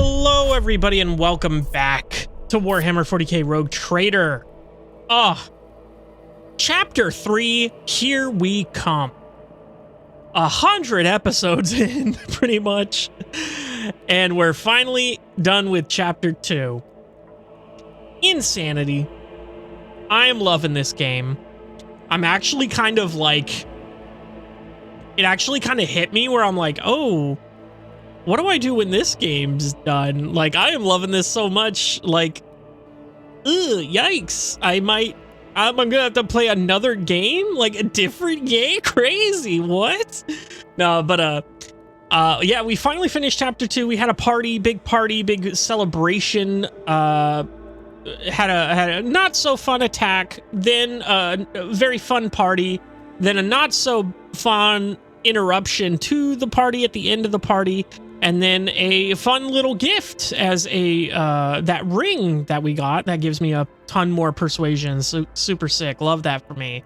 Hello, everybody, and welcome back to Warhammer 40K Rogue Trader. Chapter 3, here we come. 100 episodes in, pretty much. And we're finally done with Chapter 2. Insanity. I am loving this game. I'm actually kind of like... It actually kind of hit me where I'm like, oh... What do I do when this game's done? Like, I am loving this so much. Like, yikes. I'm gonna have to play another game? Like, a different game? Crazy, what? No, but, yeah, we finally finished Chapter 2. We had a party, big celebration. Had a not-so-fun attack, then a very fun party, then a not-so-fun interruption to the party at the end of the party, and then a fun little gift as a that ring that we got that gives me a ton more persuasion. So super sick. Love that for me.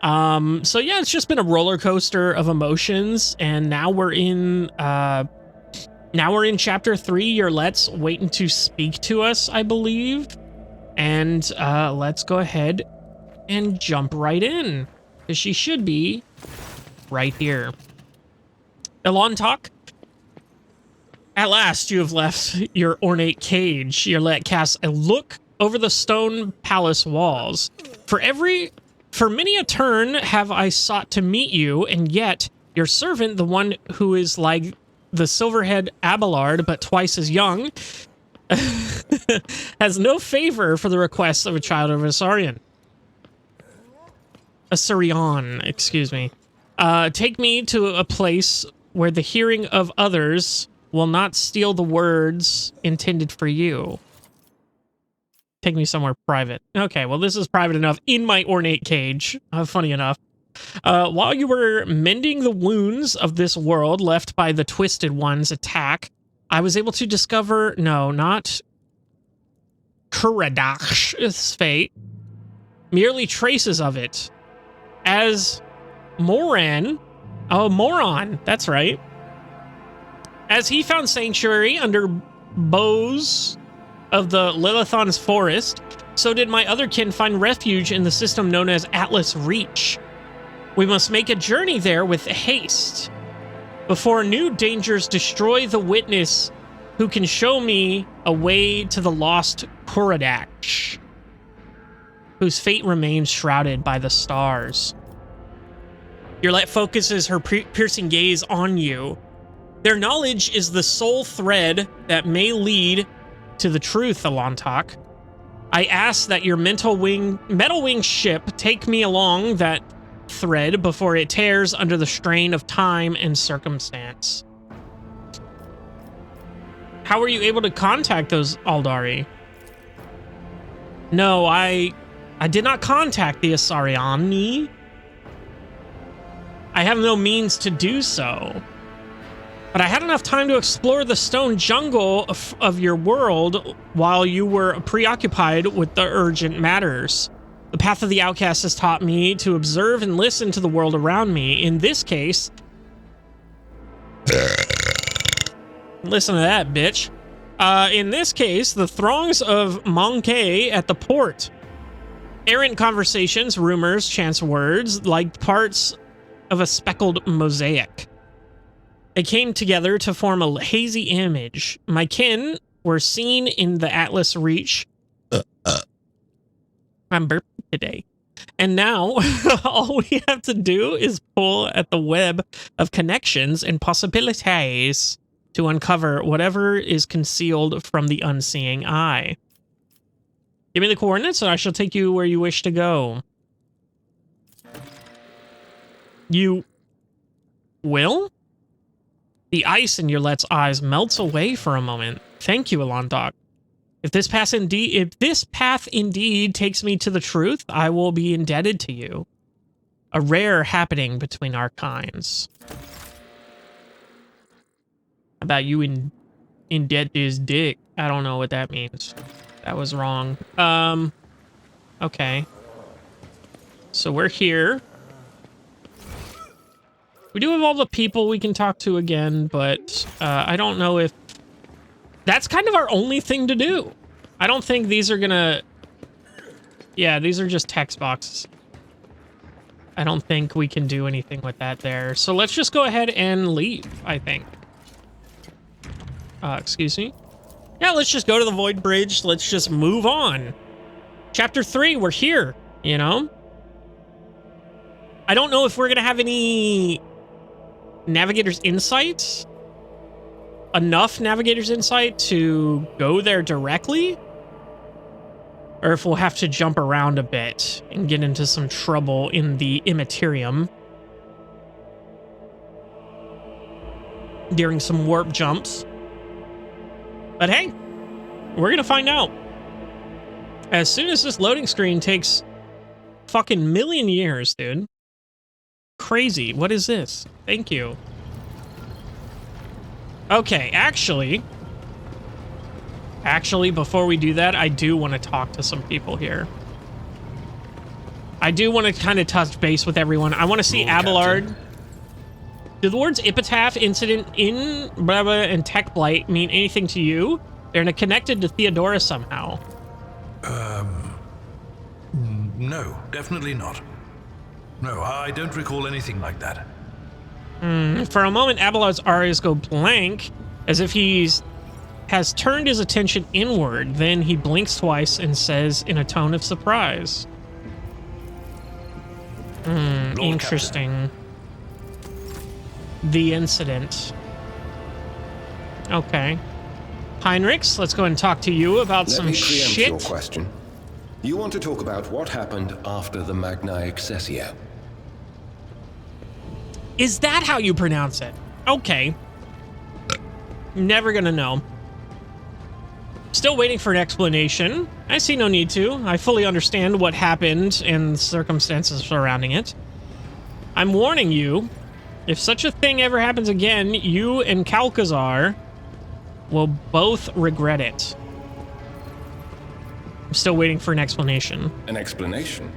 So yeah, it's just been a roller coaster of emotions, and now we're in chapter 3. Your Let's waiting to speak to us, I believe. And let's go ahead and jump right in, because she should be right here. Elontok. At last, you have left your ornate cage. Your Let casts a look over the stone palace walls. For many a turn have I sought to meet you, and yet your servant, the one who is like the silverhead Abelard, but twice as young, has no favor for the requests of a child of Assyrian. Excuse me. Take me to a place where the hearing of others will not steal the words intended for you. Take me somewhere private. Okay, well, this is private enough in my ornate cage. Funny enough. While you were mending the wounds of this world left by the Twisted One's attack, I was able to discover... No, not... Kuradach's fate. Merely traces of it. As Moran... Oh, Moron. That's right. As he found sanctuary under boughs of the Lilithon's forest, so did my other kin find refuge in the system known as Atlas Reach. We must make a journey there with haste, before new dangers destroy the witness who can show me a way to the lost Kuradach, whose fate remains shrouded by the stars. Your Let focuses her piercing gaze on you. Their knowledge is the sole thread that may lead to the truth, Elontok. I ask that your metal wing ship take me along that thread before it tears under the strain of time and circumstance. How were you able to contact those Aldari? No, I did not contact the Assyriani. I have no means to do so. But I had enough time to explore the stone jungle of your world while you were preoccupied with the urgent matters. The path of the outcast has taught me to observe and listen to the world around me. In this case... Listen to that, bitch. In this case, the throngs of Monkey at the port. Errant conversations, rumors, chance words, like parts of a speckled mosaic. They came together to form a hazy image. My kin were seen in the Atlas Reach. I'm burping today. And now, all we have to do is pull at the web of connections and possibilities to uncover whatever is concealed from the unseeing eye. Give me the coordinates and I shall take you where you wish to go. You will? The ice in your Let's eyes melts away for a moment. Thank you, Elontok. If this path indeed takes me to the truth, I will be indebted to you. A rare happening between our kinds. How about you indebt his dick? I don't know what that means. That was wrong. Okay. So we're here. We do have all the people we can talk to again, but I don't know if That's kind of our only thing to do. I don't think these are gonna... Yeah, these are just text boxes. I don't think we can do anything with that there. So let's just go ahead and leave, I think. Excuse me? Yeah, let's just go to the Void Bridge. Let's just move on. Chapter 3, we're here, you know? I don't know if we're gonna have any Navigator's Insight. Enough Navigator's Insight to go there directly. Or if we'll have to jump around a bit and get into some trouble in the Immaterium during some warp jumps. But hey, we're gonna find out. As soon as this loading screen takes fucking million years, dude. Crazy. What is this? Thank you. Okay, actually, before we do that, I do want to talk to some people here. I do want to kind of touch base with everyone. I want to see Abelard. Do the words Epitaph, Incident, In, blah, blah, and Tech Blight mean anything to you? They're connected to Theodora somehow. No, definitely not. No, I don't recall anything like that. For a moment, Abelard's eyes go blank, as if has turned his attention inward. Then he blinks twice and says in a tone of surprise. Interesting. The incident. Okay. Heinrichs, let's go and talk to you about some shit. Your question. You want to talk about what happened after the Magna Excessio? Is that how you pronounce it? Okay. Never gonna know. Still waiting for an explanation. I see no need to. I fully understand what happened and the circumstances surrounding it. I'm warning you, if such a thing ever happens again, you and Calcazar will both regret it. I'm still waiting for an explanation. An explanation?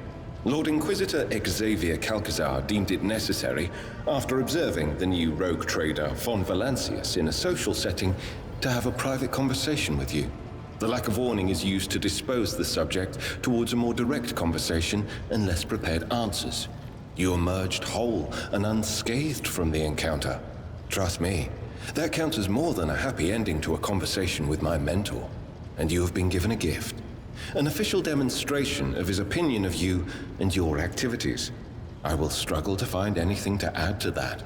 Lord Inquisitor Xavier Calcazar deemed it necessary, after observing the new rogue trader von Valancius in a social setting, to have a private conversation with you. The lack of warning is used to dispose the subject towards a more direct conversation and less prepared answers. You emerged whole and unscathed from the encounter. Trust me, that counts as more than a happy ending to a conversation with my mentor. And you have been given a gift. An official demonstration of his opinion of you and your activities. I will struggle to find anything to add to that.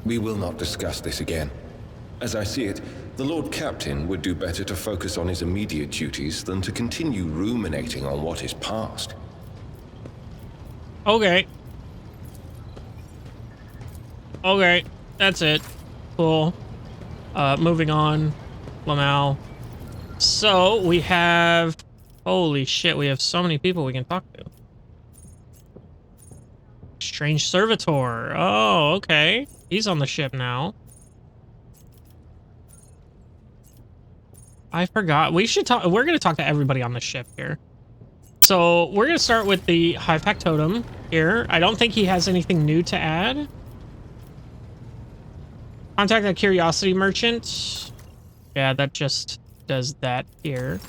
We will not discuss this again. As I see it, the Lord Captain would do better to focus on his immediate duties than to continue ruminating on what is past. Okay. Okay, that's it. Cool. Moving on. Lamal. So, we have... Holy shit, we have so many people we can talk to. Strange Servitor. Oh, okay. He's on the ship now. I forgot. We should talk... We're going to talk to everybody on the ship here. So, we're going to start with the High Factotum here. I don't think he has anything new to add. Contact a Curiosity Merchant. Yeah, that just does that here.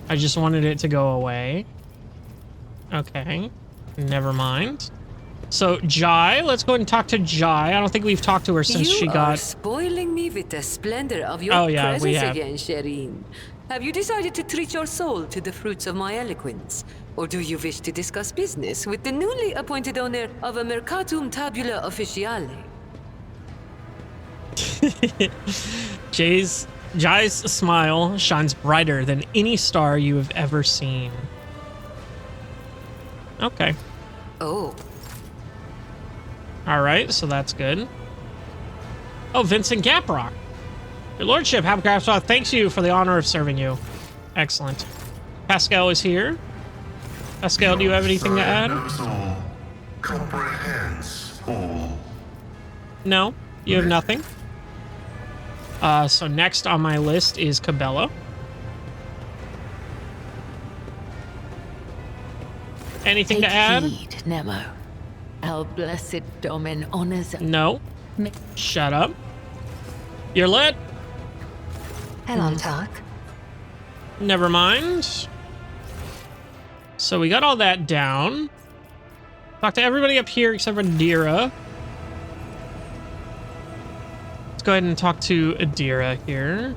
I just wanted it to go away. Okay. Never mind. So, Jai, let's go ahead and talk to Jai. I don't think we've talked to her since she got... You are spoiling me with the splendor of your presence again, Shireen. Have you decided to treat your soul to the fruits of my eloquence? Or do you wish to discuss business with the newly appointed owner of a Mercatum Tabula Officiale? Jai's smile shines brighter than any star you have ever seen. Okay. Oh. Alright, so that's good. Oh, Vincent Gaprock. Your Lordship, Happcraft thanks you for the honor of serving you. Excellent. Pascal is here. Pascal, do you have anything to add? Comprehends all. No, you have nothing. So next on my list is Cabela. Anything to add? Heed, Nemo. Our blessed domain honors. No. Shut up. Your lit. Hello, Talk. Never mind. So we got all that down. Talk to everybody up here except for Adira. Let's go ahead and talk to Adira here.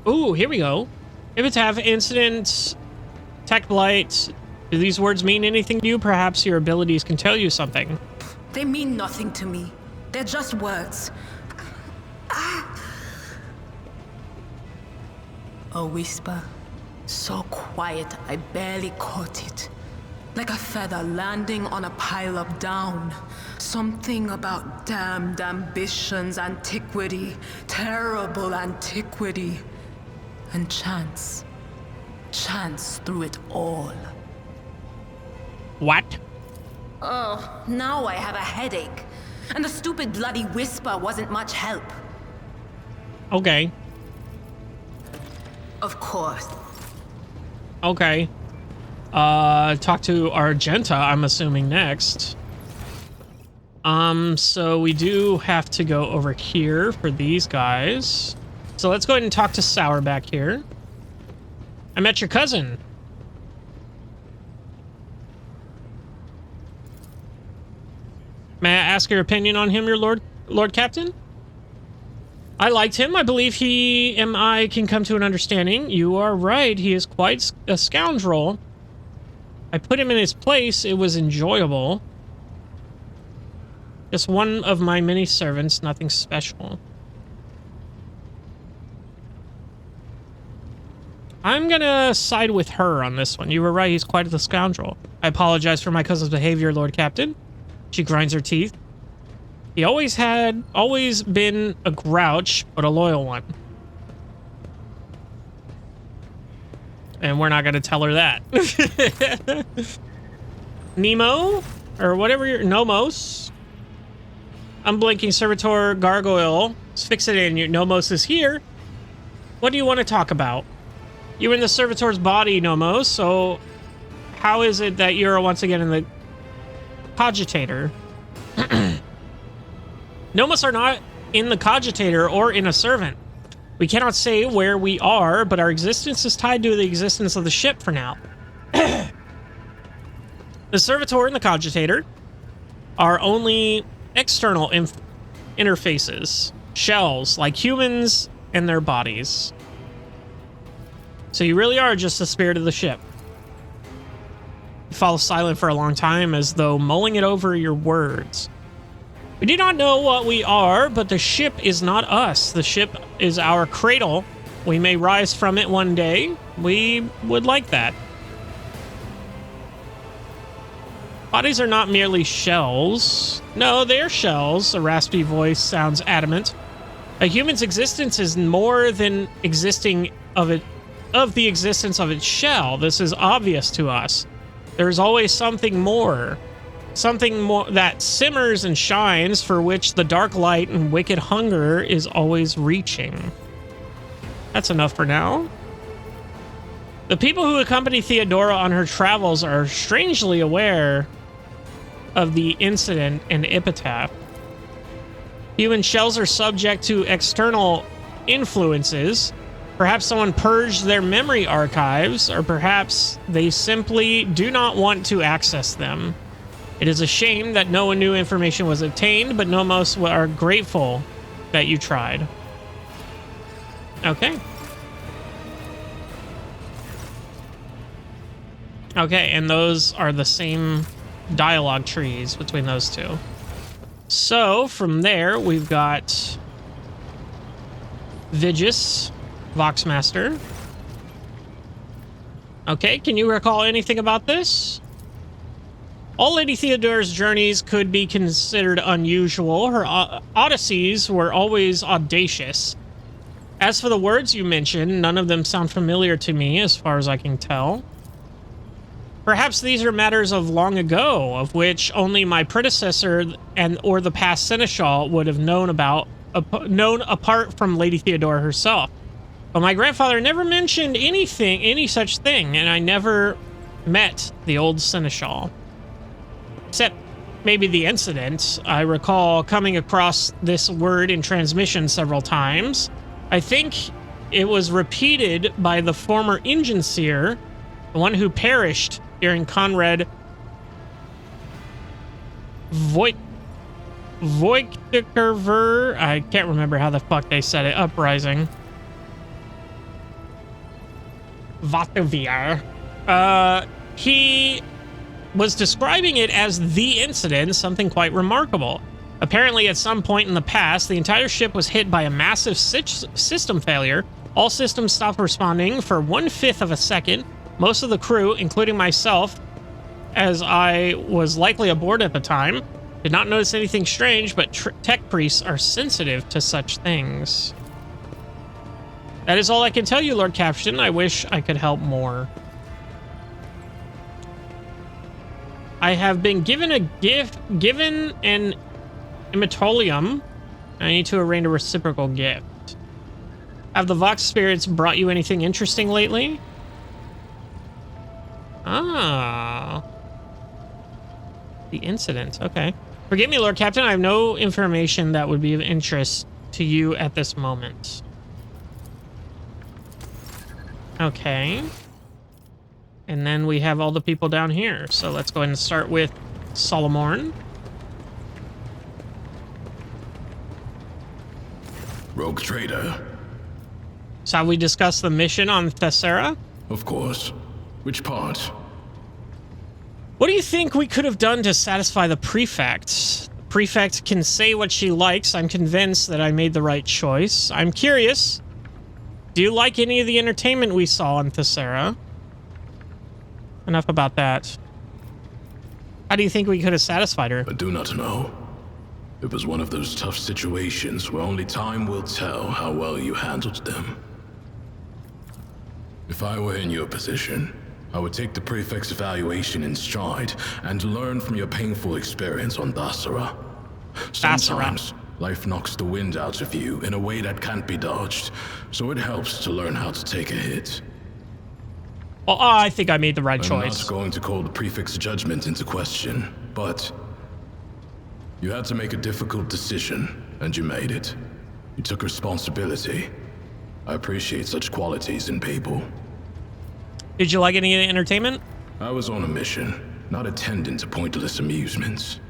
Ooh, here we go. Epitaph, incident, tech blight. Do these words mean anything to you? Perhaps your abilities can tell you something. They mean nothing to me. They're just words. A whisper. So quiet, I barely caught it. Like a feather landing on a pile of down. Something about damned ambitions, antiquity, terrible antiquity. And chance. Chance through it all. What? Oh, now I have a headache. And the stupid bloody whisper wasn't much help. Okay. Of course. Okay. Talk to Argenta, I'm assuming, next. So we do have to go over here for these guys. So let's go ahead and talk to Sour back here. I met your cousin. May I ask your opinion on him, your Lord Captain? I liked him. I believe he and I can come to an understanding. You are right. He is quite a scoundrel. I put him in his place. It was enjoyable. Just one of my many servants. Nothing special. I'm gonna side with her on this one. You were right. He's quite the scoundrel. I apologize for my cousin's behavior, Lord Captain. She grinds her teeth. He always been a grouch, but a loyal one. And we're not going to tell her that. Nemo, or whatever your Nomos. Unblinking Servitor Gargoyle. Fix it in. Your Nomos is here. What do you want to talk about? You're in the Servitor's body, Nomos, so how is it that you're once again in the Cogitator? Nomos are not in the Cogitator or in a servant. We cannot say where we are, but our existence is tied to the existence of the ship for now. The Servitor and the Cogitator are only external interfaces, shells, like humans and their bodies. So you really are just the spirit of the ship. You fall silent for a long time, as though mulling it over your words. We do not know what we are, but the ship is not us. The ship is our cradle. We may rise from it one day. We would like that. Bodies are not merely shells. No, they're shells. A raspy voice sounds adamant. A human's existence is more than existing of the existence of its shell. This is obvious to us. There's always something more that simmers and shines, for which the dark light and wicked hunger is always reaching. That's enough for now. The people who accompany Theodora on her travels are strangely aware of the incident in Epitaph. Human shells are subject to external influences. Perhaps someone purged their memory archives, or perhaps they simply do not want to access them. It is a shame that no new information was obtained, but Nomos are grateful that you tried. Okay. Okay, and those are the same dialogue trees between those two. So, from there, we've got Vigis, Voxmaster. Okay, can you recall anything about this? All Lady Theodora's journeys could be considered unusual. Her odysseys were always audacious. As for the words you mentioned, none of them sound familiar to me, as far as I can tell. Perhaps these are matters of long ago, of which only my predecessor or the past seneschal would have known apart from Lady Theodora herself. But my grandfather never mentioned any such thing, and I never met the old seneschal. Except maybe the incident. I recall coming across this word in transmission several times. I think it was repeated by the former engine seer, the one who perished during Conrad Voigtkerver. I can't remember how the fuck they said it. Uprising. Vatoviar. He was describing it as the incident, something quite remarkable. Apparently, at some point in the past, the entire ship was hit by a massive system failure. All systems stopped responding for 1/5 of a second. Most of the crew, including myself, as I was likely aboard at the time, did not notice anything strange, but tech priests are sensitive to such things. That is all I can tell you, Lord Captain. I wish I could help more. I have been given an immortalium. I need to arrange a reciprocal gift. Have the Vox spirits brought you anything interesting lately? Ah. The incident. Okay. Forgive me, Lord Captain. I have no information that would be of interest to you at this moment. Okay. And then we have all the people down here. So let's go ahead and start with Solomorn. Rogue trader. Shall we discuss the mission on Thessera? Of course. Which part? What do you think we could have done to satisfy the prefect? The prefect can say what she likes. I'm convinced that I made the right choice. I'm curious. Do you like any of the entertainment we saw on Thessera? Enough about that. How do you think we could have satisfied her? I do not know. It was one of those tough situations where only time will tell how well you handled them. If I were in your position, I would take the prefect's evaluation in stride and learn from your painful experience on Thessera. Sometimes, life knocks the wind out of you in a way that can't be dodged, so it helps to learn how to take a hit. Well, I think I made the right choice. I'm not going to call the prefect's judgment into question, but you had to make a difficult decision, and you made it. You took responsibility. I appreciate such qualities in people. Did you like any of the entertainment? I was on a mission, not attending to pointless amusements.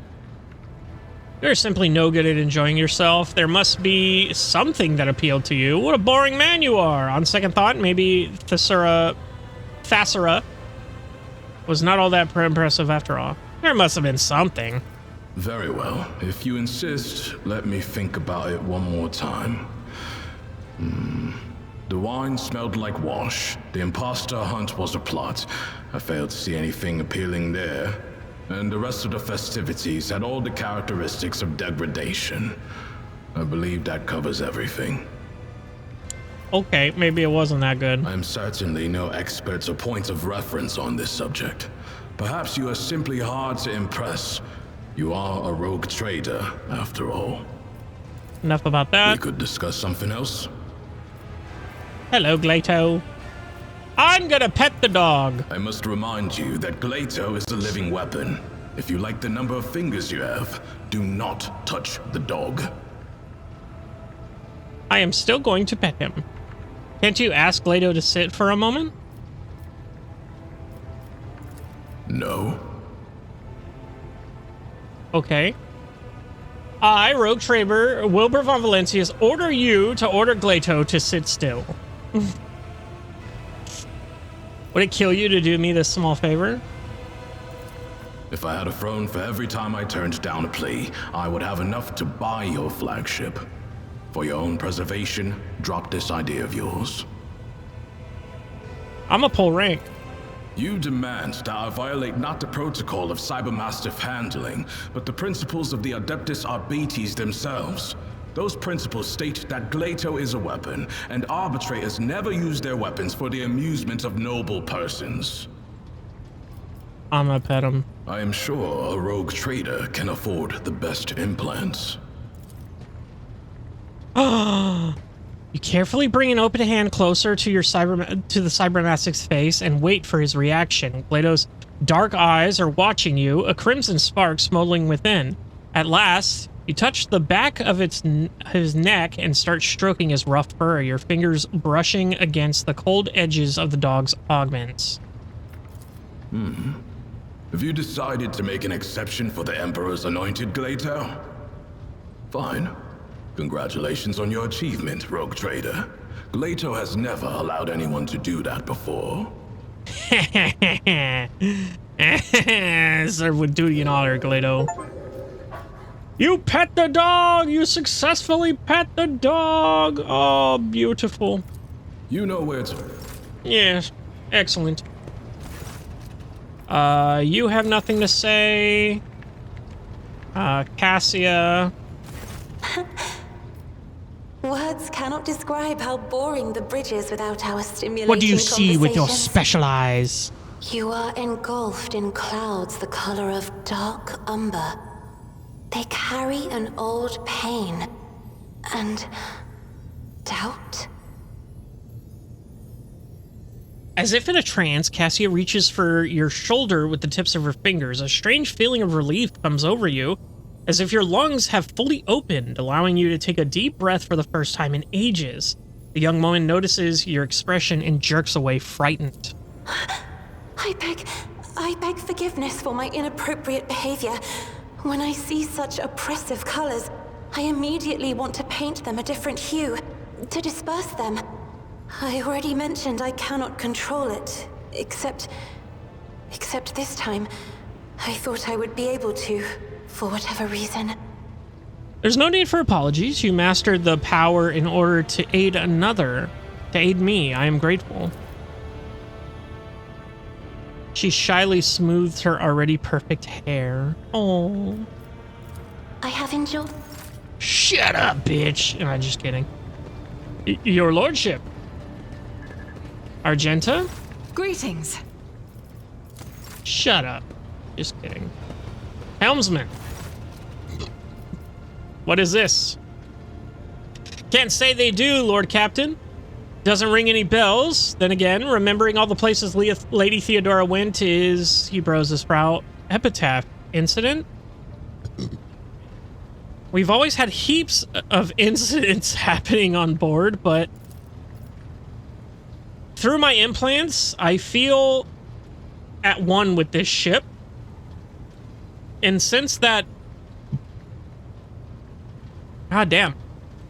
You're simply no good at enjoying yourself. There must be something that appealed to you. What a boring man you are. On second thought, maybe Thessera was not all that impressive after all. There must have been something. Very well. If you insist, let me think about it one more time. The wine smelled like wash. The imposter hunt was a plot. I failed to see anything appealing there. And the rest of the festivities had all the characteristics of degradation. I believe that covers everything. Okay, maybe it wasn't that good. I am certainly no expert or point of reference on this subject. Perhaps you are simply hard to impress. You are a rogue trader, after all. Enough about that. We could discuss something else. Hello, Glato. I'm gonna pet the dog. I must remind you that Glato is a living weapon. If you like the number of fingers you have, do not touch the dog. I am still going to pet him. Can't you ask Glato to sit for a moment? No. Okay. I, Rogue Trader Wilbur von Valencius, order you to order Glato to sit still. Would it kill you to do me this small favor? If I had a throne for every time I turned down a plea, I would have enough to buy your flagship. For your own preservation, drop this idea of yours. I'm a pull rank. You demand that I violate not the protocol of Cybermastiff handling, but the principles of the Adeptus Arbites themselves. Those principles state that Glato is a weapon, and arbitrators never use their weapons for the amusement of noble persons. I'm gonna pet him. I am sure a rogue trader can afford the best implants. You carefully bring an open hand closer to the cybermastic's face and wait for his reaction. Glato's dark eyes are watching you, a crimson spark smoldering within. At last, you touch the back of his neck and start stroking his rough fur, your fingers brushing against the cold edges of the dog's augments. Have you decided to make an exception for the Emperor's anointed, Glato? Fine. Congratulations on your achievement, rogue trader. Glato has never allowed anyone to do that before. Serve with duty and honor, Glato. You pet the dog! You successfully pet the dog! Oh, beautiful. You know where to... Yes, excellent. You have nothing to say. Cassia. Words cannot describe how boring the bridge is without our stimulating What do you see with your special eyes? You are engulfed in clouds the color of dark umber. They carry an old pain and doubt. As if in a trance, Cassia reaches for your shoulder with the tips of her fingers. A strange feeling of relief comes over you, as if your lungs have fully opened, allowing you to take a deep breath for the first time in ages. The young woman notices your expression and jerks away, frightened. I beg forgiveness for my inappropriate behavior. When I see such oppressive colors, I immediately want to paint them a different hue, to disperse them. I already mentioned I cannot control it, except this time, I thought I would be able to, for whatever reason. There's no need for apologies. You mastered the power in order to aid another. To aid me, I am grateful. She shyly smoothed her already perfect hair. Oh. I have enjoyed... Shut up, bitch. I'm just kidding. Your lordship. Argenta? Greetings. Shut up. Just kidding. Helmsman. What is this? Can't say they do, Lord Captain. Doesn't ring any bells. Then again, remembering all the places Lady Theodora went is, he bros his brow, epitaph incident? We've always had heaps of incidents happening on board, but through my implants, I feel at one with this ship. And since that... God damn.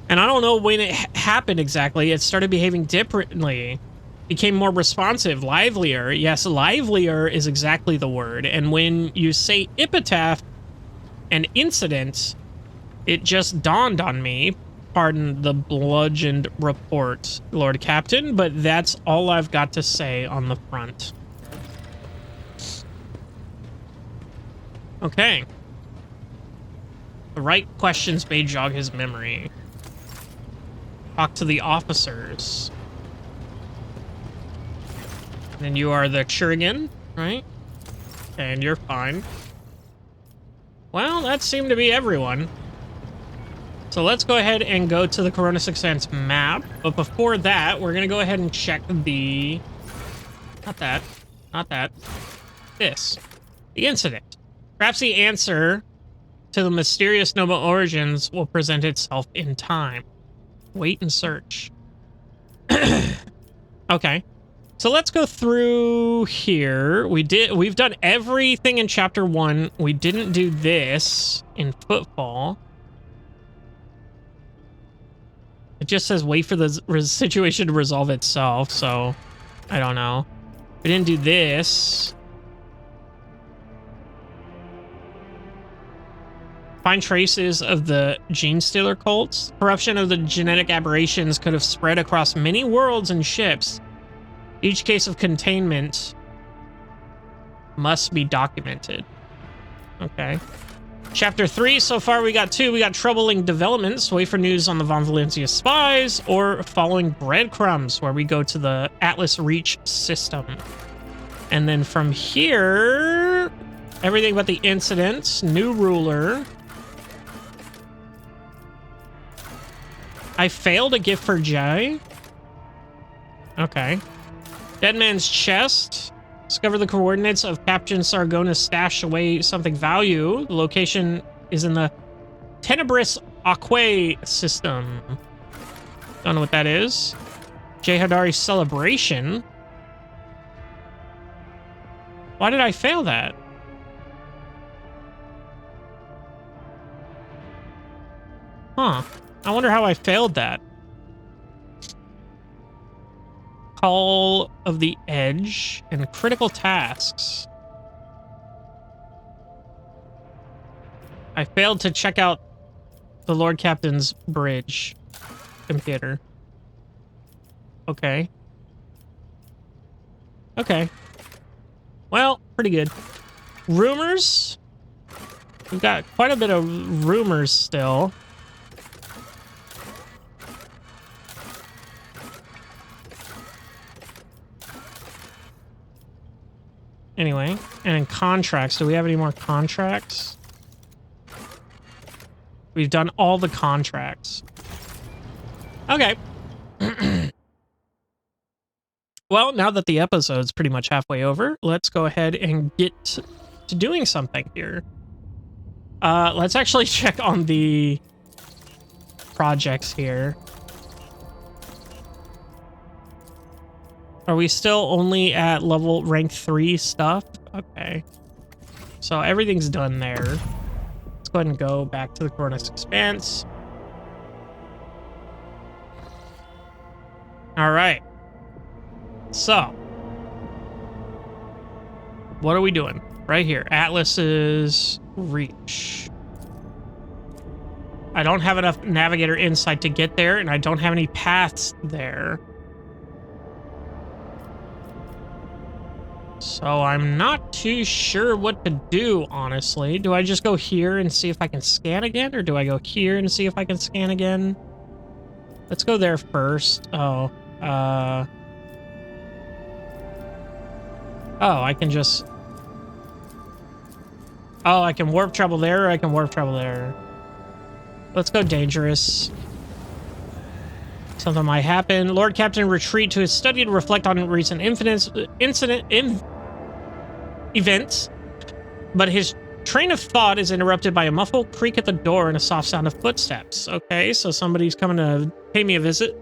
And I don't know when it happened exactly. It started behaving differently. Became more responsive, livelier. Yes, livelier is exactly the word. And when you say epitaph and incident, it just dawned on me. Pardon the bludgeoned report, Lord Captain, but that's all I've got to say on the front. Okay. The right questions may jog his memory. Talk to the officers. And you are the Churigan, right? And you're fine. Well, that seemed to be everyone. So let's go ahead and go to the Corona Expanse map. But before that, we're going to go ahead and check the... Not that. Not that. This. The incident. Perhaps the answer to the mysterious Nova origins will present itself in time. Wait and search. Okay. So let's go through here. We've done everything in chapter 1. We didn't do this in Footfall. It just says wait for the situation to resolve itself, so I don't know. We didn't do this. Find traces of the Gene Stealer cults. Corruption of the genetic aberrations could have spread across many worlds and ships. Each case of containment must be documented. Okay. Chapter 3, so far we got 2. We got troubling developments. Wait for news on the Von Valencia spies, or following breadcrumbs, where we go to the Atlas Reach system. And then from here, everything but the incident, new ruler. I failed a gift for Jay. Okay. Dead man's chest. Discover the coordinates of Captain Sargona's stash away something value. The location is in the Tenebrous Aquae system. Don't know what that is. Jehadari celebration. Why did I fail that? Huh. I wonder how I failed that. Call of the Edge and critical tasks. I failed to check out the Lord Captain's bridge computer. Okay. Okay. Well, pretty good. Rumors? We've got quite a bit of rumors still. Anyway, and in contracts, do we have any more contracts? We've done all the contracts. Okay. Well, now that the episode's pretty much halfway over, let's go ahead and get to doing something here. Let's actually check on the projects here. Are we still only at level rank 3 stuff? Okay. So everything's done there. Let's go ahead and go back to the Cronus Expanse. All right. So, what are we doing? Right here, Atlas's Reach. I don't have enough navigator insight to get there, and I don't have any paths there. So I'm not too sure what to do, honestly. Do I just go here and see if I can scan again, or do I go here and see if I can scan again? Let's go there first. Oh, I can just... Oh, I can warp travel there, or I can warp travel there. Let's go dangerous. Something might happen. Lord Captain retreat to his study to reflect on recent events, but his train of thought is interrupted by a muffled creak at the door and a soft sound of footsteps. Okay, so somebody's coming to pay me a visit.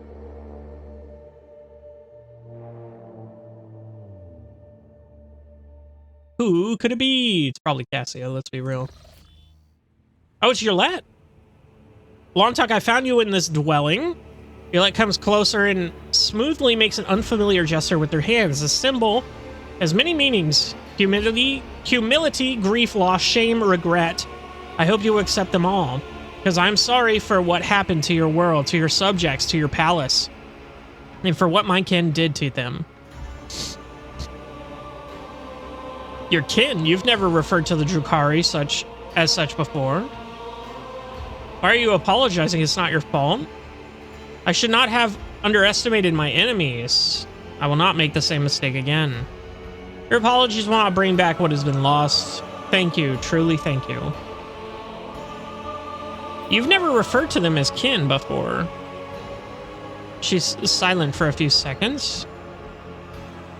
Who could it be? It's probably Cassia, let's be real. Oh, it's Yolette. Long talk, I found you in this dwelling. Yolette comes closer and smoothly makes an unfamiliar gesture with her hands. The symbol has many meanings. Humility, grief, loss, shame, regret. I hope you will accept them all, because I'm sorry for what happened to your world, to your subjects, to your palace, and for what my kin did to them. Your kin? You've never referred to the Drukhari as such before. Why are you apologizing? It's not your fault. I should not have underestimated my enemies. I will not make the same mistake again. Your apologies will not bring back what has been lost. Thank you, truly thank you. You've never referred to them as kin before. She's silent for a few seconds.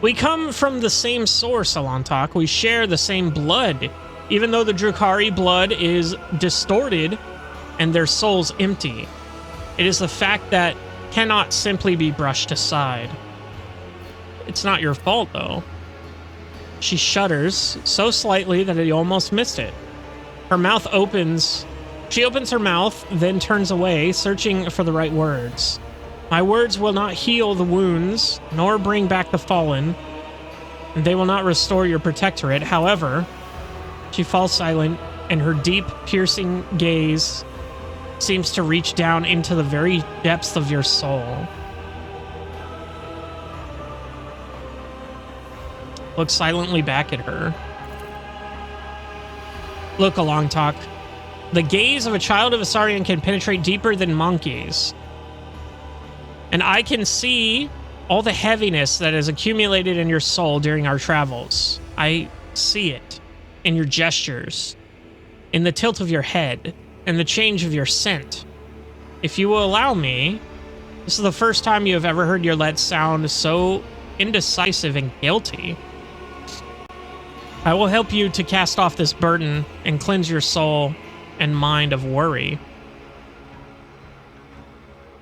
We come from the same source, Alantak. We share the same blood. Even though the Drukhari blood is distorted and their souls empty, it is the fact that cannot simply be brushed aside. It's not your fault, though. She shudders so slightly that you almost missed it. Her mouth opens. She opens her mouth, then turns away, searching for the right words. My words will not heal the wounds, nor bring back the fallen, and they will not restore your protectorate. However, she falls silent, and her deep, piercing gaze seems to reach down into the very depths of your soul. Look silently back at her. Look, Alantak. The gaze of a child of Asarian can penetrate deeper than monkeys. And I can see all the heaviness that has accumulated in your soul during our travels. I see it in your gestures, in the tilt of your head, and the change of your scent. if you will allow me, this is the first time you have ever heard your let sound so indecisive and guilty. I will help you to cast off this burden and cleanse your soul and mind of worry.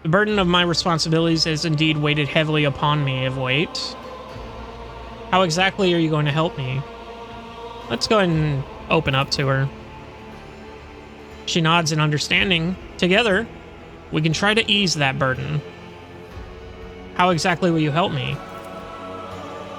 The burden of my responsibilities is indeed weighted heavily upon me of late. How exactly are you going to help me? Let's go ahead and open up to her. She nods in understanding. Together, we can try to ease that burden. How exactly will you help me?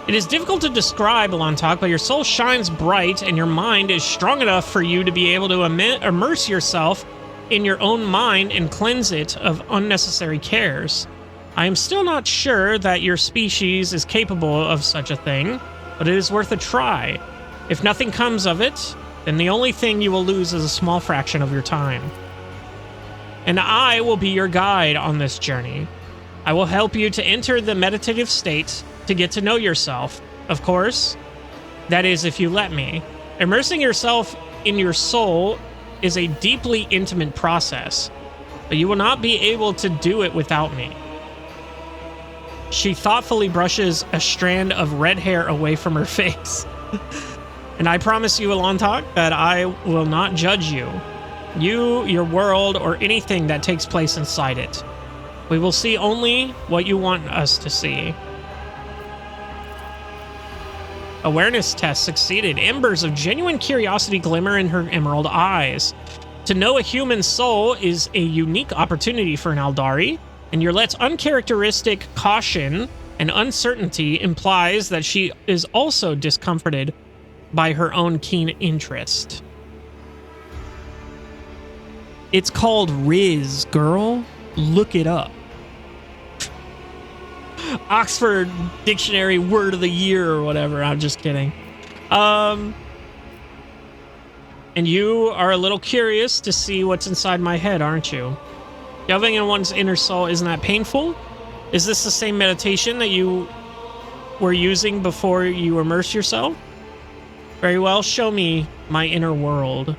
It is difficult to describe, Alontok, but your soul shines bright and your mind is strong enough for you to be able to immerse yourself in your own mind and cleanse it of unnecessary cares. I am still not sure that your species is capable of such a thing, but it is worth a try. If nothing comes of it, then the only thing you will lose is a small fraction of your time. And I will be your guide on this journey. I will help you to enter the meditative state to get to know yourself. Of course, that is if you let me. Immersing yourself in your soul is a deeply intimate process, but you will not be able to do it without me. She thoughtfully brushes a strand of red hair away from her face. And I promise you, Alontok, that I will not judge you, your world, or anything that takes place inside it. We will see only what you want us to see. Awareness test succeeded. Embers of genuine curiosity glimmer in her emerald eyes. To know a human soul is a unique opportunity for an Aldari, and your let's uncharacteristic caution and uncertainty implies that she is also discomforted by her own keen interest. It's called Riz, girl. Look it up. Oxford Dictionary Word of the Year or whatever. I'm just kidding. And you are a little curious to see what's inside my head, aren't you? Delving in one's inner soul, isn't that painful? Is this the same meditation that you were using before you immerse yourself? Very well, show me my inner world.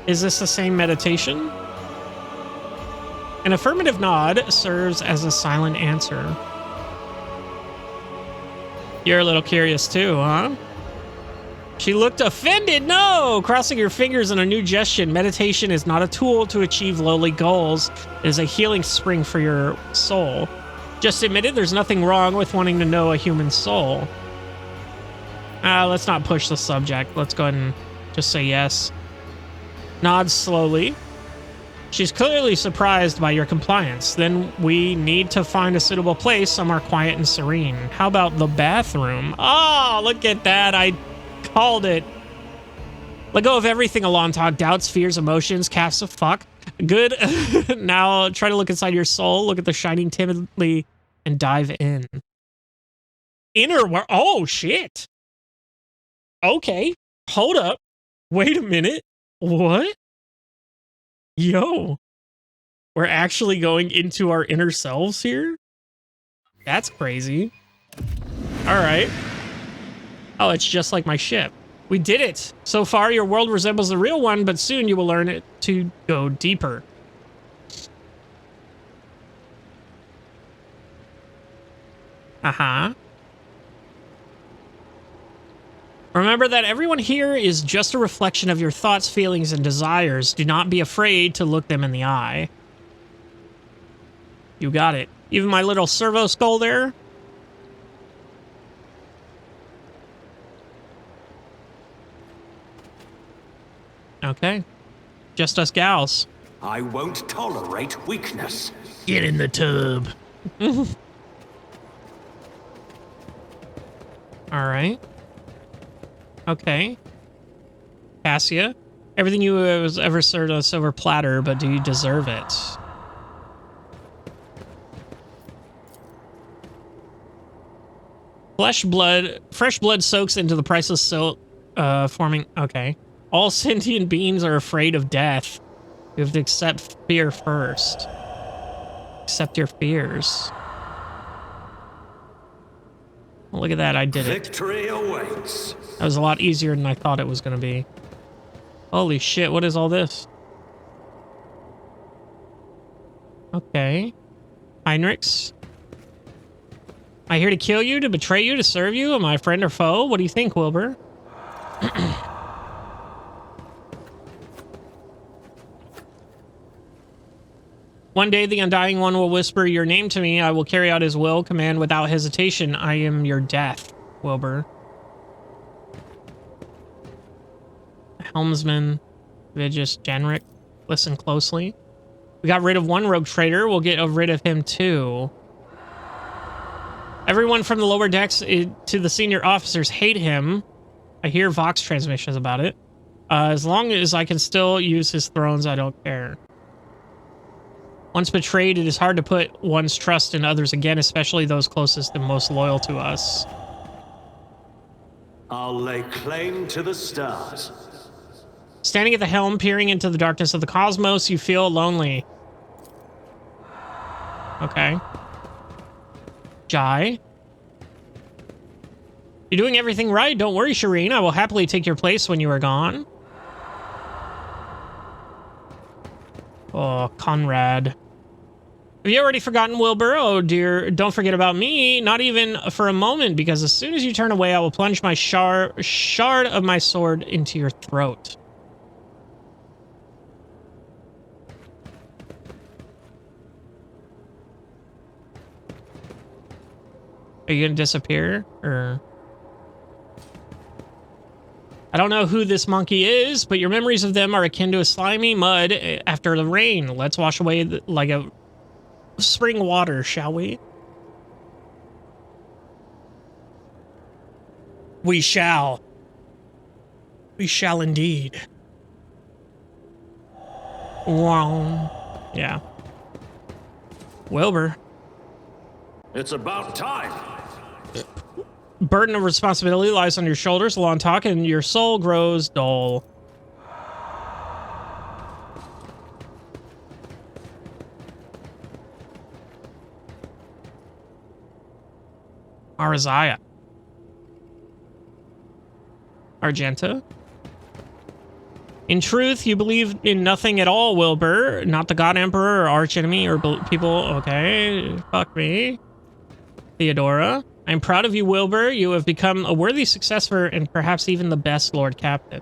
Is this the same meditation? An affirmative nod serves as a silent answer. You're a little curious too, huh? She looked offended. No! Crossing your fingers in a new gesture. Meditation is not a tool to achieve lowly goals. It is a healing spring for your soul. Just admitted there's nothing wrong with wanting to know a human soul. Let's not push the subject. Let's go ahead and just say yes. Nods slowly. She's clearly surprised by your compliance. Then we need to find a suitable place somewhere quiet and serene. How about the bathroom? Oh, look at that. I called it. Let go of everything, Alontok. Doubts, fears, emotions, casts of fuck. Good. Now try to look inside your soul. Look at the shining timidly and dive in. Inner world. Oh, shit. Okay. Hold up. Wait a minute. What? Yo. We're actually going into our inner selves here? That's crazy. All right. Oh, it's just like my ship. We did it. So far, your world resembles the real one, but soon you will learn it to go deeper. Uh-huh. Remember that everyone here is just a reflection of your thoughts, feelings, and desires. Do not be afraid to look them in the eye. You got it. Even my little servo skull there? Okay. Just us gals. I won't tolerate weakness. Get in the tub. All right. Okay. Cassia, everything you was ever served on a silver platter, but do you deserve it? Fresh blood soaks into the priceless silt, forming... Okay. All sentient beings are afraid of death. You have to accept fear first. Accept your fears. Well, look at that, I did it. Victory awaits. That was a lot easier than I thought it was going to be. Holy shit, what is all this? Okay. Heinrichs. Am I here to kill you, to betray you, to serve you? Am I a friend or foe? What do you think, Wilbur? One day the Undying One will whisper your name to me. I will carry out his will, command without hesitation. I am your death, Wilbur. Helmsman, Vigis, Genric. Listen closely. We got rid of one rogue trader. We'll get rid of him too. Everyone from the lower decks to the senior officers hate him. I hear Vox transmissions about it. As long as I can still use his thrones, I don't care. Once betrayed, it is hard to put one's trust in others again, especially those closest and most loyal to us. I'll lay claim to the stars. Standing at the helm, peering into the darkness of the cosmos, you feel lonely. Okay. Jai. You're doing everything right. Don't worry, Shireen. I will happily take your place when you are gone. Oh, Conrad. Have you already forgotten Wilbur? Oh dear, don't forget about me. Not even for a moment, because as soon as you turn away, I will plunge my shard of my sword into your throat. Are you gonna disappear, or... I don't know who this monkey is, but your memories of them are akin to a slimy mud after the rain. Let's wash away like a spring water, shall we? We shall. We shall indeed. Wow. Yeah. Wilbur. It's about time. Burden of responsibility lies on your shoulders. Long talk and your soul grows dull. Arazaya. Argenta. In truth, you believe in nothing at all, Wilbur. Not the God Emperor or archenemy or people. Okay, fuck me. Theodora. I'm proud of you, Wilbur. You have become a worthy successor and perhaps even the best Lord Captain.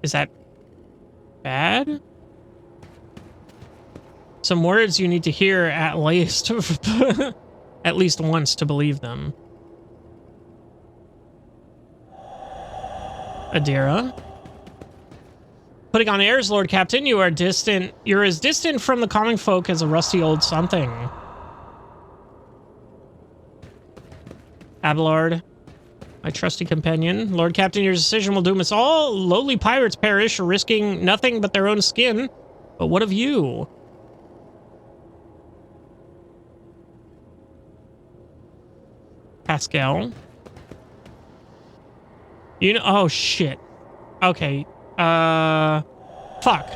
Is that bad? Some words you need to hear at least, at least once to believe them. Adira. Putting on airs, Lord Captain, you are distant. You're as distant from the common folk as a rusty old something. Abelard, my trusty companion. Lord Captain, your decision will doom us all. Lowly pirates perish, risking nothing but their own skin. But what of you? Pascal. You know, oh shit. Okay. Fuck.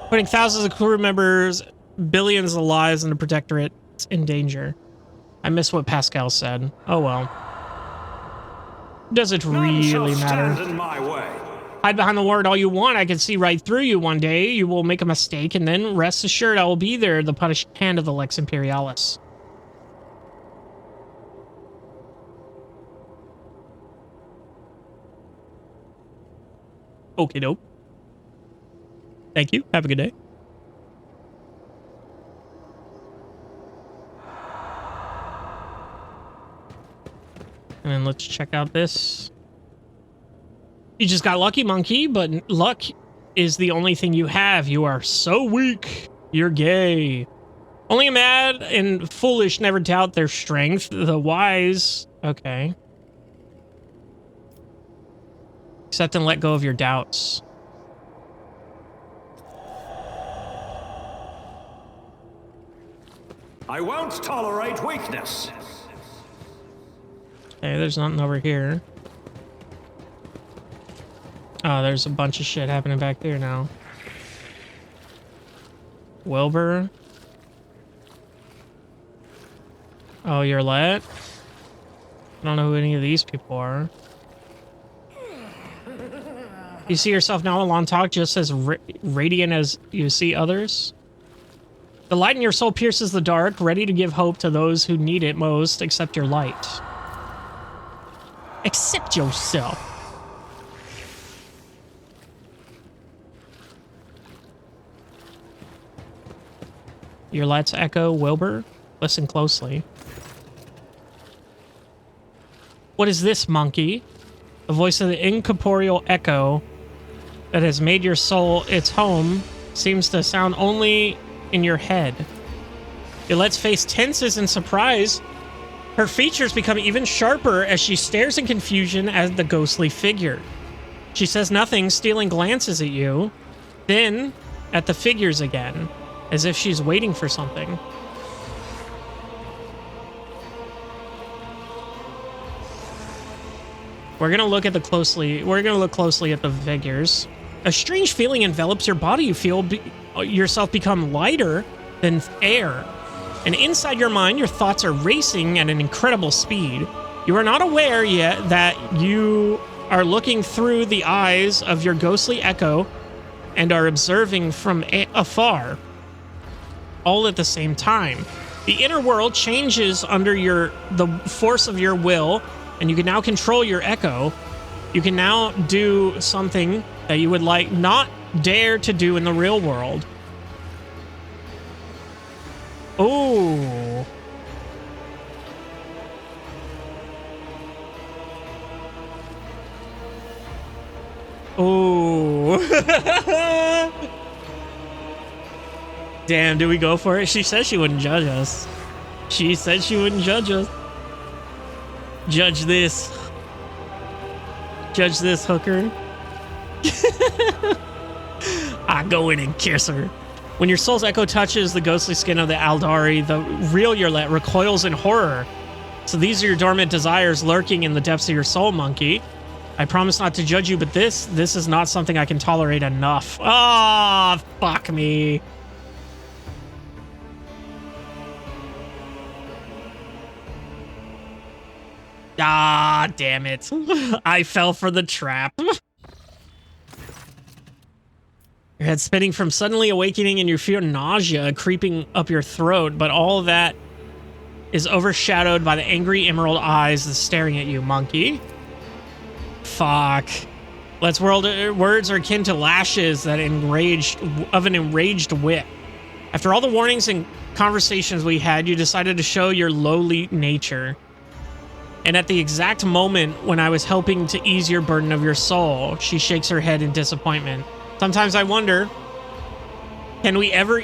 Putting thousands of crew members, billions of lives in the Protectorate in danger. I miss what Pascal said. Oh well. Does it really matter? Stand in my way. Hide behind the word all you want. I can see right through you one day. You will make a mistake, and then rest assured I will be there, the punished hand of the Lex Imperialis. Okay, dope. Thank you. Have a good day. And then let's check out this. You just got lucky, monkey, but luck is the only thing you have. You are so weak. You're gay. Only a mad and foolish never doubt their strength. The wise... Okay. Accept and let go of your doubts. I won't tolerate weakness. Okay, there's nothing over here. Oh, there's a bunch of shit happening back there now. Wilbur. Oh, you're let? I don't know who any of these people are. You see yourself now, Alontok, just as radiant as you see others. The light in your soul pierces the dark, ready to give hope to those who need it most. Accept your light. Accept yourself. Your lights echo Wilbur. Listen closely. What is this, monkey? The voice of the incorporeal echo that has made your soul its home seems to sound only in your head. Yolette's face tenses in surprise. Her features become even sharper as she stares in confusion at the ghostly figure. She says nothing, stealing glances at you, then at the figures again, as if she's waiting for something. We're gonna look closely at the figures. A strange feeling envelops your body. You feel yourself become lighter than air. And inside your mind, your thoughts are racing at an incredible speed. You are not aware yet that you are looking through the eyes of your ghostly echo and are observing from afar, all at the same time. The inner world changes under the force of your will, and you can now control your echo. You can now do something that you would not dare to do in the real world. Oh. Oh. Damn, do we go for it? She said she wouldn't judge us. She said she wouldn't judge us. Judge this. Judge this, hooker. I go in and kiss her. When your soul's echo touches the ghostly skin of the Aldari, the real Yolette recoils in horror. So these are your dormant desires lurking in the depths of your soul, monkey. I promise not to judge you, but this is not something I can tolerate enough. Ah, oh, fuck me. Ah, damn it. I fell for the trap. Your head spinning from suddenly awakening and you feel nausea creeping up your throat, but all of that is overshadowed by the angry emerald eyes that's staring at you, monkey. Fuck. Let's words are akin to lashes that of an enraged whip. After all the warnings and conversations we had, you decided to show your lowly nature. And at the exact moment when I was helping to ease your burden of your soul, she shakes her head in disappointment. Sometimes I wonder, can we ever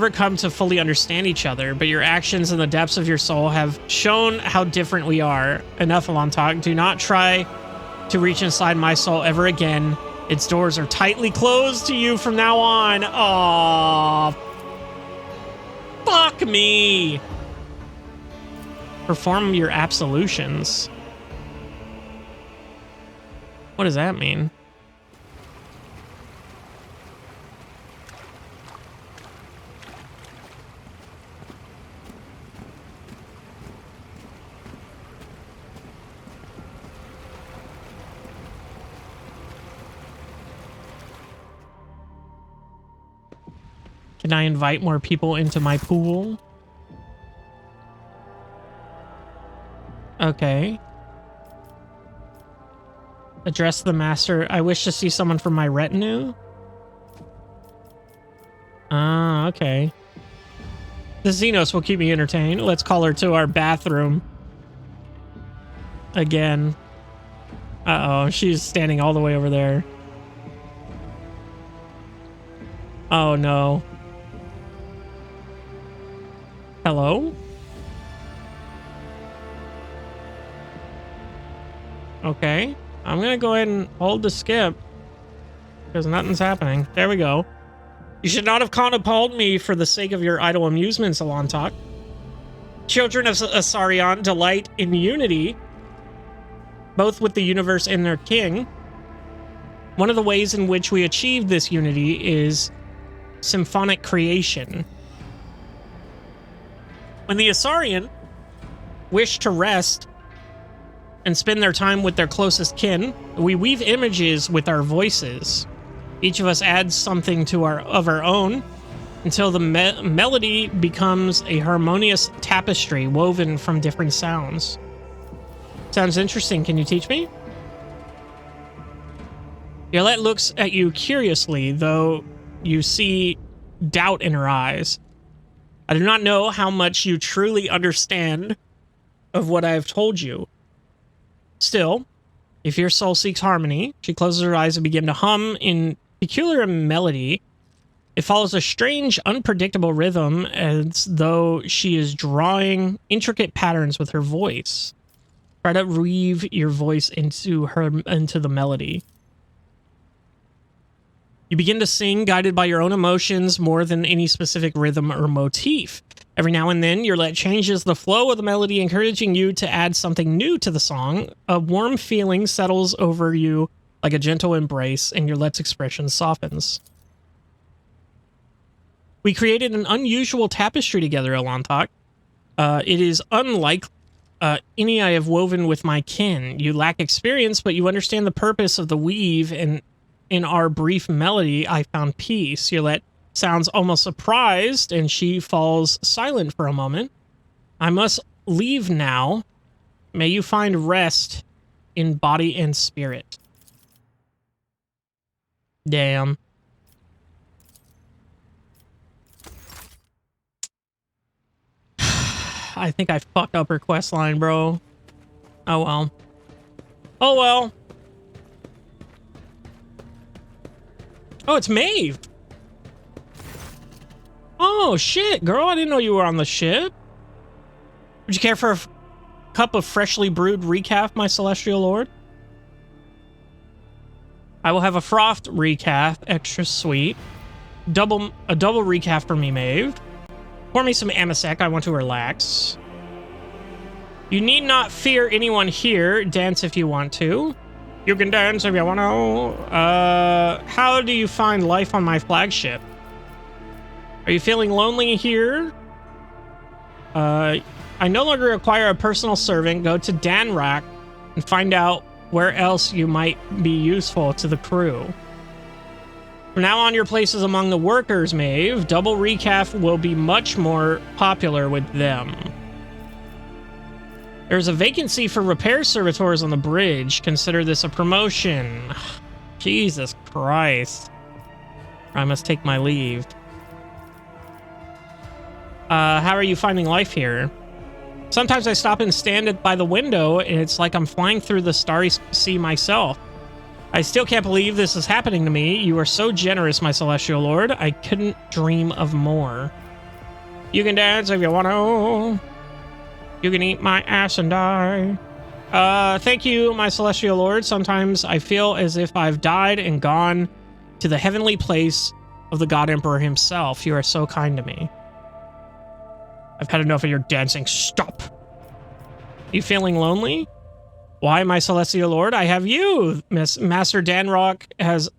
come to fully understand each other? But your actions in the depths of your soul have shown how different we are. Enough, Alontok. Do not try to reach inside my soul ever again. Its doors are tightly closed to you from now on. Aww. Fuck me. Perform your absolutions. What does that mean? Can I invite more people into my pool? Okay. Address the master. I wish to see someone from my retinue. Ah, okay. The Xenos will keep me entertained. Let's call her to our bathroom. Again. Uh-oh, she's standing all the way over there. Oh, no. Hello? Okay. I'm gonna go ahead and hold the skip, because nothing's happening. There we go. You should not have called me for the sake of your idle amusements, Alontok. Children of Asarion delight in unity, both with the universe and their king. One of the ways in which we achieve this unity is symphonic creation. When the Asarion wish to rest and spend their time with their closest kin. We weave images with our voices. Each of us adds something to of our own until the melody becomes a harmonious tapestry woven from different sounds. Sounds interesting. Can you teach me? Yolette looks at you curiously, though you see doubt in her eyes. I do not know how much you truly understand of what I have told you. Still, if your soul seeks harmony, she closes her eyes and begins to hum in peculiar melody. It follows a strange, unpredictable rhythm as though she is drawing intricate patterns with her voice. Try to weave your voice into the melody. You begin to sing, guided by your own emotions more than any specific rhythm or motif. Every now and then, Yolette changes the flow of the melody, encouraging you to add something new to the song. A warm feeling settles over you like a gentle embrace, and Yolette's expression softens. We created an unusual tapestry together, Alantok. It is unlike any I have woven with my kin. You lack experience, but you understand the purpose of the weave, and in our brief melody, I found peace. Yolette sounds almost surprised, and she falls silent for a moment. I must leave now. May you find rest in body and spirit. Damn. I think I fucked up her quest line, bro. Oh well. Oh well. Oh, it's Maeve. Oh, shit, girl. I didn't know you were on the ship. Would you care for a cup of freshly brewed recaf, my celestial lord? I will have a frothed recaf, extra sweet. A double recaf for me, Maeve. Pour me some amasec. I want to relax. You need not fear anyone here. Dance if you want to. You can dance if you want to. How do you find life on my flagship? Are you feeling lonely here? I no longer require a personal servant. Go to Danrak and find out where else you might be useful to the crew. From now on, your place is among the workers, Maeve. Double recaf will be much more popular with them. There's a vacancy for repair servitors on the bridge. Consider this a promotion. Jesus Christ. I must take my leave. How are you finding life here? Sometimes I stop and stand by the window, and it's like I'm flying through the starry sea myself. I still can't believe this is happening to me. You are so generous, my celestial lord. I couldn't dream of more. You can dance if you want to. You can eat my ass and die. Thank you, my celestial lord. Sometimes I feel as if I've died and gone to the heavenly place of the God Emperor himself. You are so kind to me. I've had enough of your dancing. Stop. You feeling lonely? Why, my celestial lord? I have you. Master Danrock has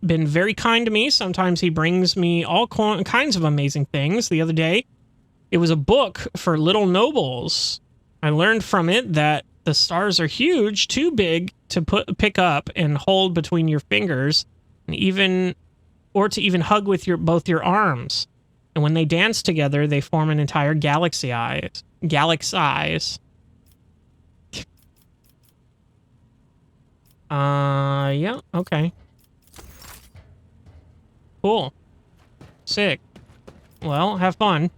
been very kind to me. Sometimes he brings me all kinds of amazing things. The other day, it was a book for little nobles. I learned from it that the stars are huge, too big to pick up and hold between your fingers, and even hug with both your arms. And when they dance together, they form an entire galaxy. Yeah, okay. Cool. Sick. Well, have fun.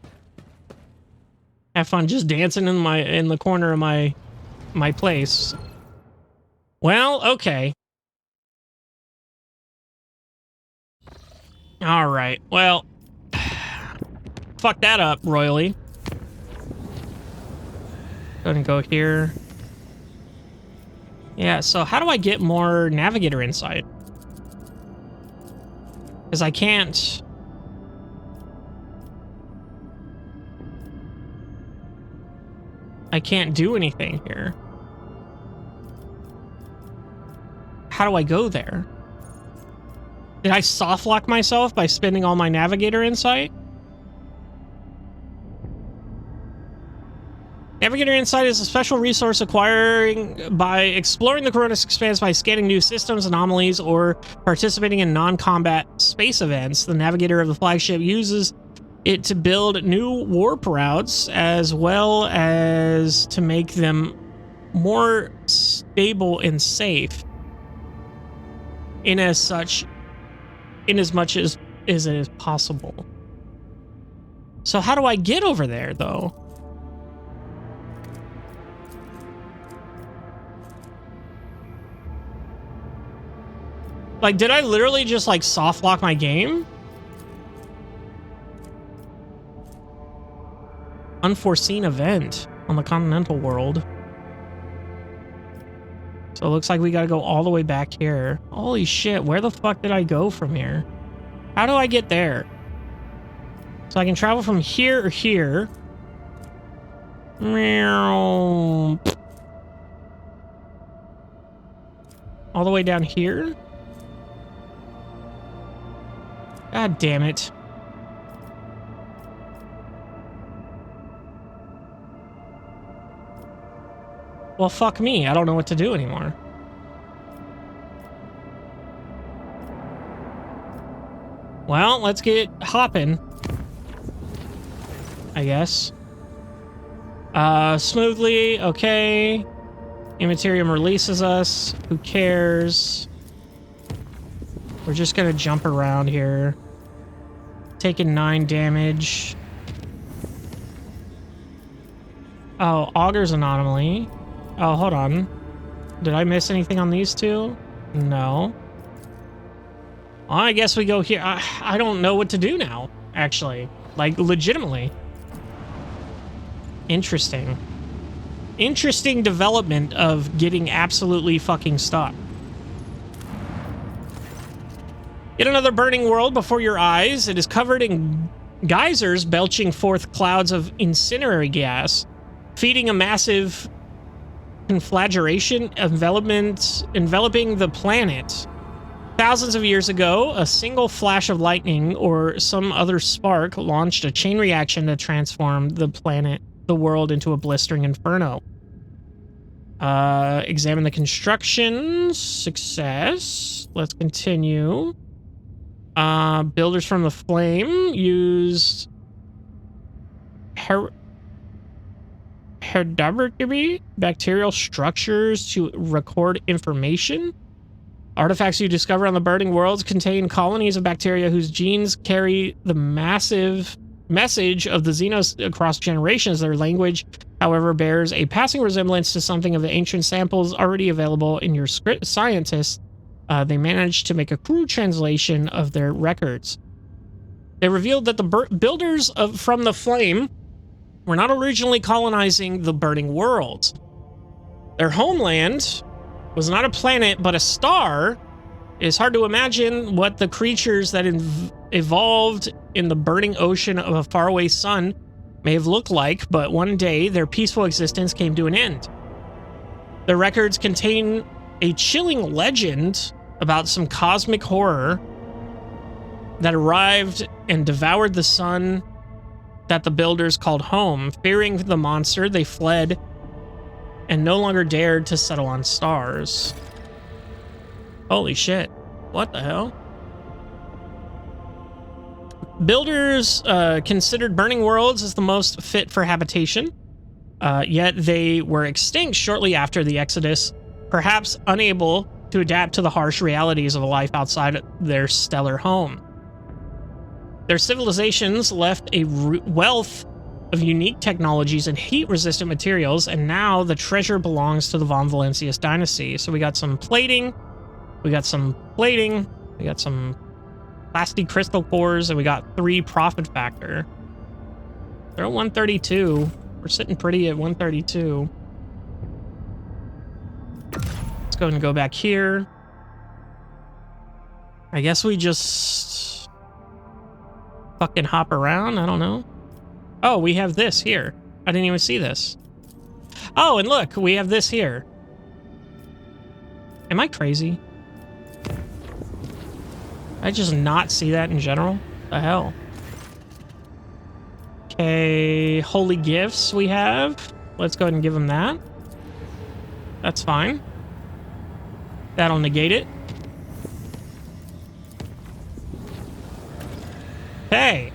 Have fun just dancing in the corner of my place. Well, okay. All right. Well, fuck that up royally. Gonna go here. Yeah, so how do I get more navigator insight? Because I can't... do anything here. How do I go there? Did I soft lock myself by spending all my navigator insight? Navigator Insight is a special resource acquiring by exploring the Coronis Expanse by scanning new systems, anomalies, or participating in non-combat space events. The Navigator of the flagship uses it to build new warp routes as well as to make them more stable and safe in as much as it is possible. So how do I get over there, though? Like, did I literally just, like, soft lock my game? Unforeseen event on the continental world. So it looks like we gotta go all the way back here. Holy shit, where the fuck did I go from here? How do I get there? So I can travel from here or here. Meow. All the way down here? God damn it. Well, fuck me. I don't know what to do anymore. Well, let's get hopping, I guess. Smoothly. Okay. Immaterium releases us. Who cares? We're just gonna jump around here. Taking 9 damage. Oh, Augur's Anomaly. Oh, hold on. Did I miss anything on these two? No. Well, I guess we go here. I don't know what to do now, actually. Like, legitimately. Interesting. Interesting development of getting absolutely fucking stuck. Yet another burning world before your eyes. It is covered in geysers belching forth clouds of incendiary gas, feeding a massive conflagration enveloping the planet. Thousands of years ago, a single flash of lightning or some other spark launched a chain reaction to transform the world into a blistering inferno. Examine the construction. Success. Let's continue. Builders from the Flame used hereditary bacterial structures to record information. Artifacts you discover on the burning worlds contain colonies of bacteria whose genes carry the massive message of the Xenos across generations. Their language, however, bears a passing resemblance to something of the ancient samples already available in your script. Scientists, they managed to make a crude translation of their records. They revealed that the builders from the Flame were not originally colonizing the burning worlds. Their homeland was not a planet, but a star. It is hard to imagine what the creatures that evolved in the burning ocean of a faraway sun may have looked like, but one day their peaceful existence came to an end. The records contain a chilling legend about some cosmic horror that arrived and devoured the sun that the builders called home. Fearing the monster, they fled and no longer dared to settle on stars. Holy shit. What the hell? Builders considered burning worlds as the most fit for habitation, yet they were extinct shortly after the Exodus, perhaps unable to adapt to the harsh realities of a life outside their stellar home. Their civilizations left a wealth of unique technologies and heat-resistant materials, and now the treasure belongs to the Von Valancius dynasty. So we got some plating, we got some plastic crystal cores, and we got 3 profit factor. They're at 132. We're sitting pretty at 132. Let's go ahead and go back here. I guess we just fucking hop around. I don't know. Oh, we have this here. I didn't even see this. Oh, and look, we have this here. Am I crazy? I just not see that in general? The hell? Okay, holy gifts we have. let's go ahead and give him that. That's fine. That'll negate it. Hey.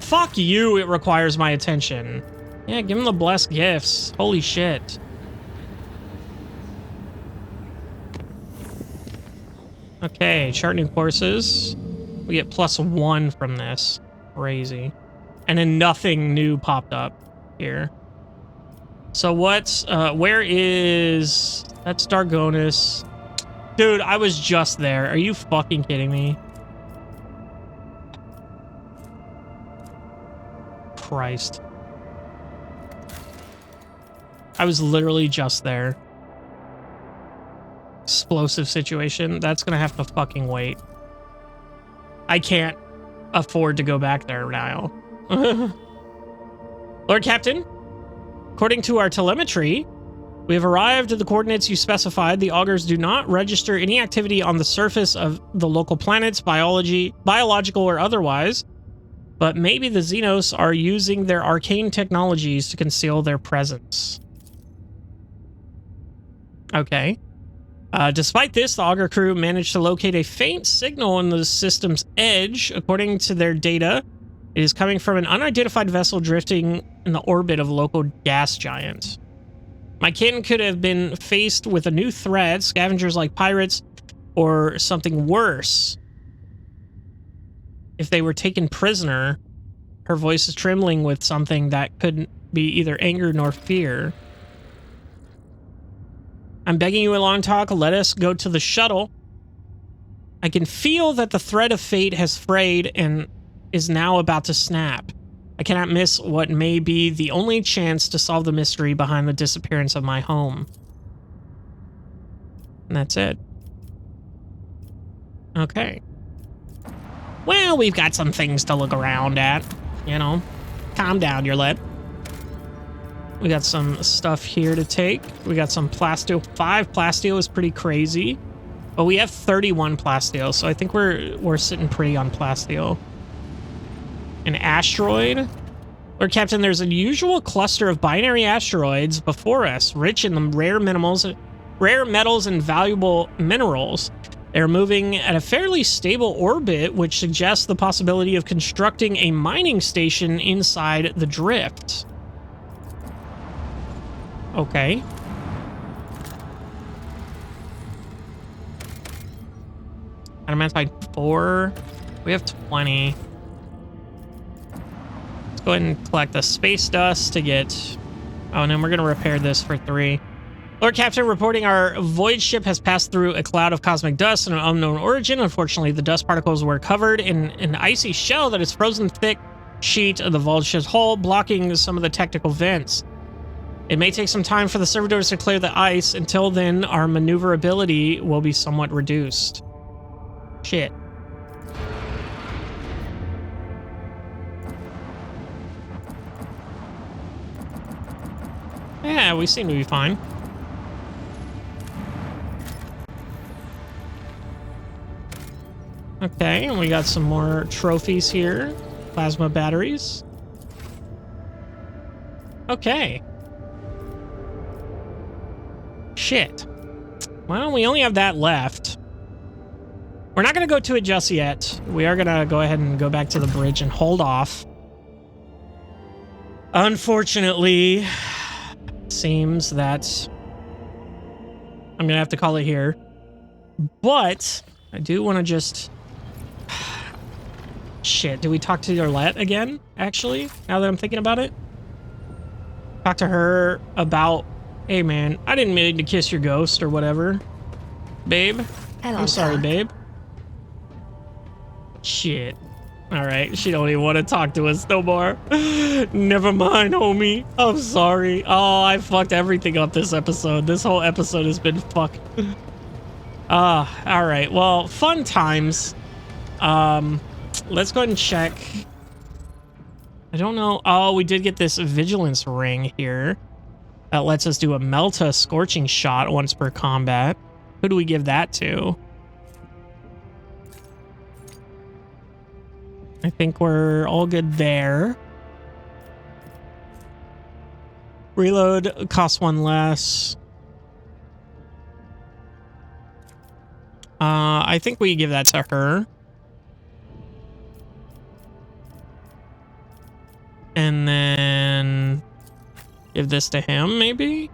Fuck you, it requires my attention. Yeah, give him the blessed gifts. Holy shit. Okay, chart new courses. We get +1 from this. Crazy. And then nothing new popped up here. So what's, where is, that's Dargonis. Dude, I was just there. Are you fucking kidding me? Christ. I was literally just there. Explosive situation. That's gonna have to fucking wait. I can't afford to go back there now. Lord Captain, according to our telemetry, we have arrived at the coordinates you specified. The augurs do not register any activity on the surface of the local planets, biological or otherwise, but maybe the Xenos are using their arcane technologies to conceal their presence. Okay. Despite this, the augur crew managed to locate a faint signal on the system's edge. According to their data, it is coming from an unidentified vessel drifting in the orbit of a local gas giant. My kin could have been faced with a new threat, scavengers like pirates, or something worse. If they were taken prisoner, her voice is trembling with something that couldn't be either anger nor fear. I'm begging you, Elon Talk, let us go to the shuttle. I can feel that the thread of fate has frayed and is now about to snap. I cannot miss what may be the only chance to solve the mystery behind the disappearance of my home. And that's it. Okay. Well, we've got some things to look around at, you know. Calm down, your lip. We got some stuff here to take. We got some plasteel. 5 plasteel is pretty crazy. But we have 31 plasteel, so I think we're sitting pretty on plasteel. An asteroid. Lord Captain, there's an unusual cluster of binary asteroids before us, rich in the rare metals and valuable minerals. They're moving at a fairly stable orbit, which suggests the possibility of constructing a mining station inside the drift. Okay. Adamantine 4. We have 20. Let's go ahead and collect the space dust to get... Oh, and then we're going to repair this for 3. Lord Captain, reporting our void ship has passed through a cloud of cosmic dust of an unknown origin. Unfortunately, the dust particles were covered in an icy shell that is frozen thick sheet of the vault ship's hull, blocking some of the technical vents. It may take some time for the servitors to clear the ice. Until then, our maneuverability will be somewhat reduced. Shit. Yeah, we seem to be fine. Okay, and we got some more trophies here. Plasma batteries. Okay. Shit. Well, we only have that left. We're not going to go to it just yet. We are going to go ahead and go back to the bridge and hold off. Unfortunately, it seems that I'm going to have to call it here. But I do want to just... Shit, do we talk to Arlette again, actually? Now that I'm thinking about it? Talk to her about... Hey, man, I didn't mean to kiss your ghost or whatever. Babe? Hello, I'm sorry, Doc. babe. Shit. Alright, she don't even want to talk to us no more. Never mind, homie. I'm sorry. Oh, I fucked everything up this episode. This whole episode has been fucked. Alright. Well, fun times. Let's go ahead and check. I don't know. Oh, we did get this vigilance ring here. That lets us do a Melta scorching shot once per combat. Who do we give that to? I think we're all good there. Reload costs 1 less. I think we give that to her. And then give this to him, maybe?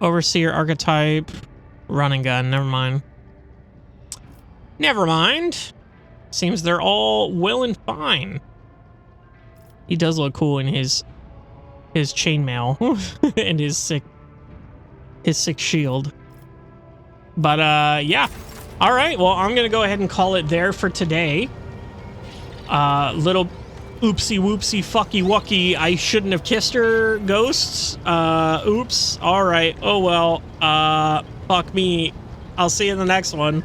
Overseer archetype. Run and gun. Never mind. Never mind. Seems they're all well and fine. He does look cool in his chainmail and his sick shield. But yeah. All right. Well, I'm gonna go ahead and call it there for today. Little oopsie whoopsie fucky wucky. I shouldn't have kissed her. Ghosts. Oops. All right. Oh well. Fuck me. I'll see you in the next one.